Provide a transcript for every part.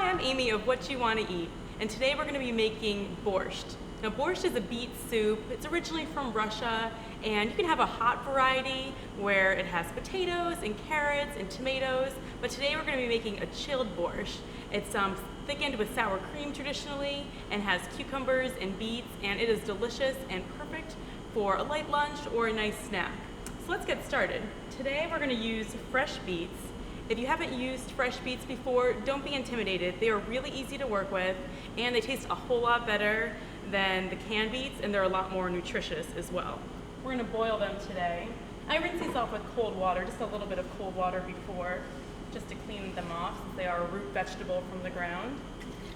Hi, I'm Amy of What You Want to Eat, and today we're going to be making borscht. Now borscht is a beet soup. It's originally from Russia, and you can have a hot variety where it has potatoes and carrots and tomatoes, but today we're going to be making a chilled borscht. It's thickened with sour cream traditionally and has cucumbers and beets, and it is delicious and perfect for a light lunch or a nice snack. So let's get started. Today we're going to use fresh beets. If you haven't used fresh beets before, don't be intimidated. They are really easy to work with, and they taste a whole lot better than the canned beets, and they're a lot more nutritious as well. We're gonna boil them today. I rinse these off with cold water, just a little bit of cold water before, just to clean them off since they are a root vegetable from the ground.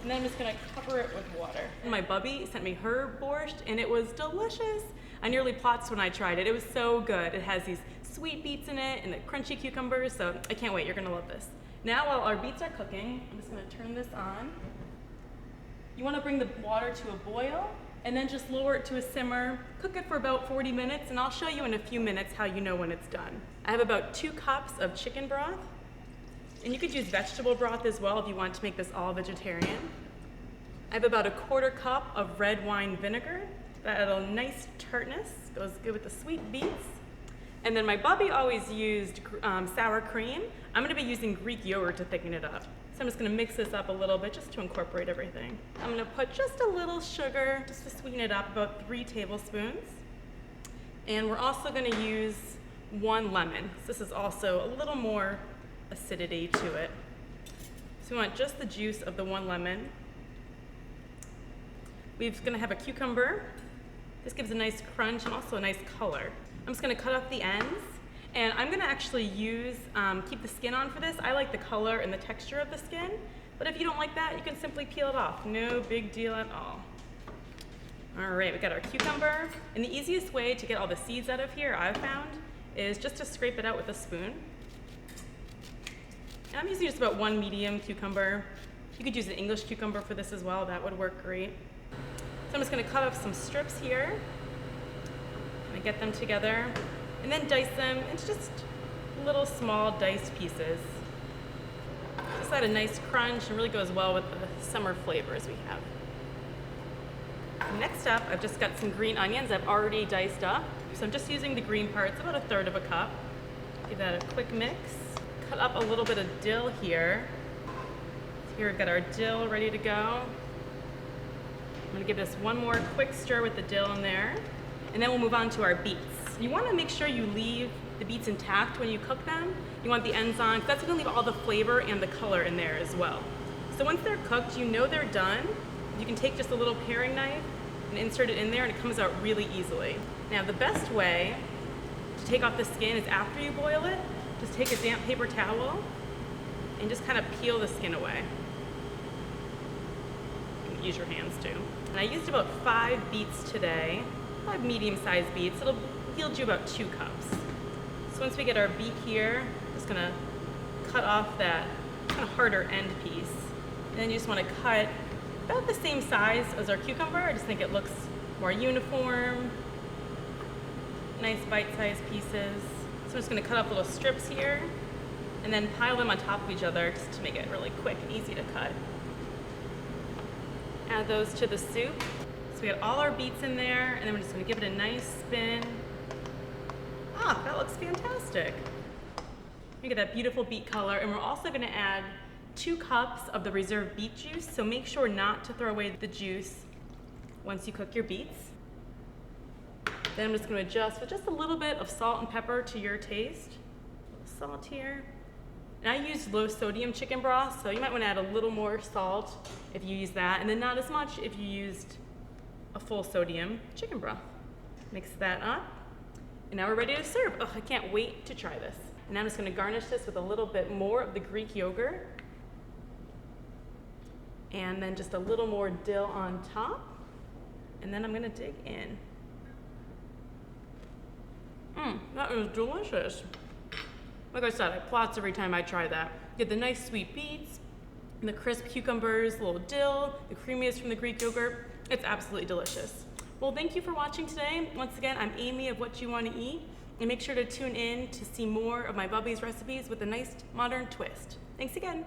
And then I'm just gonna cover it with water. And my bubby sent me her borscht, and it was delicious. I nearly plotzed when I tried it. It was so good. It has these sweet beets in it and the crunchy cucumbers, so I can't wait. You're gonna love this. Now while our beets are cooking, I'm just gonna turn this on. You wanna bring the water to a boil and then just lower it to a simmer. Cook it for about 40 minutes, and I'll show you in a few minutes how you know when it's done. I have about 2 cups of chicken broth, and you could use vegetable broth as well if you want to make this all vegetarian. I have about 1/4 cup of red wine vinegar. That adds a nice tartness, goes good with the sweet beets. And then my bubby always used sour cream. I'm gonna be using Greek yogurt to thicken it up. So I'm just gonna mix this up a little bit just to incorporate everything. I'm gonna put just a little sugar just to sweeten it up, about 3 tablespoons. And we're also gonna use 1 lemon. So this is also a little more acidity to it. So we want just the juice of the 1 lemon. We're gonna have a cucumber. This gives a nice crunch and also a nice color. I'm just gonna cut off the ends, and I'm gonna actually use, keep the skin on for this. I like the color and the texture of the skin, but if you don't like that, you can simply peel it off. No big deal at all. All right, we got our cucumber, and the easiest way to get all the seeds out of here, I've found, is just to scrape it out with a spoon. And I'm using just about 1 medium cucumber. You could use an English cucumber for this as well. That would work great. So I'm just gonna cut off some strips here. I'm gonna get them together and then dice them into just little small diced pieces. Just add a nice crunch and really goes well with the summer flavors we have. Next up, I've just got some green onions I've already diced up. So I'm just using the green parts, about 1/3 of a cup. Give that a quick mix. Cut up a little bit of dill here. Here we've got our dill ready to go. I'm gonna give this one more quick stir with the dill in there, and then we'll move on to our beets. You wanna make sure you leave the beets intact when you cook them. You want the ends on, because that's gonna leave all the flavor and the color in there as well. So once they're cooked, you know they're done. You can take just a little paring knife and insert it in there, and it comes out really easily. Now the best way to take off the skin is after you boil it, just take a damp paper towel and just kind of peel the skin away. You can use your hands too. And I used about 5 beets today, 5 medium-sized beets. It'll yield you about 2 cups. So once we get our beet here, just gonna cut off that kind of harder end piece. And then you just wanna cut about the same size as our cucumber. I just think it looks more uniform. Nice bite-sized pieces. So I'm just gonna cut up little strips here and then pile them on top of each other just to make it really quick and easy to cut. Add those to the soup. So we got all our beets in there, and then we're just gonna give it a nice spin. Ah, that looks fantastic. You get that beautiful beet color, and we're also gonna add 2 cups of the reserved beet juice, so make sure not to throw away the juice once you cook your beets. Then I'm just gonna adjust with just a little bit of salt and pepper to your taste. A little salt here. And I used low sodium chicken broth, so you might want to add a little more salt if you use that, and then not as much if you used a full sodium chicken broth. Mix that up, and now we're ready to serve. Oh, I can't wait to try this. And now I'm just going to garnish this with a little bit more of the Greek yogurt, and then just a little more dill on top, and then I'm going to dig in. That is delicious. Like I said, I plotz every time I try that. Get the nice sweet beets, and the crisp cucumbers, a little dill, the creaminess from the Greek yogurt. It's absolutely delicious. Well, thank you for watching today. Once again, I'm Amy of What You Want to Eat, and make sure to tune in to see more of my bubby's recipes with a nice modern twist. Thanks again.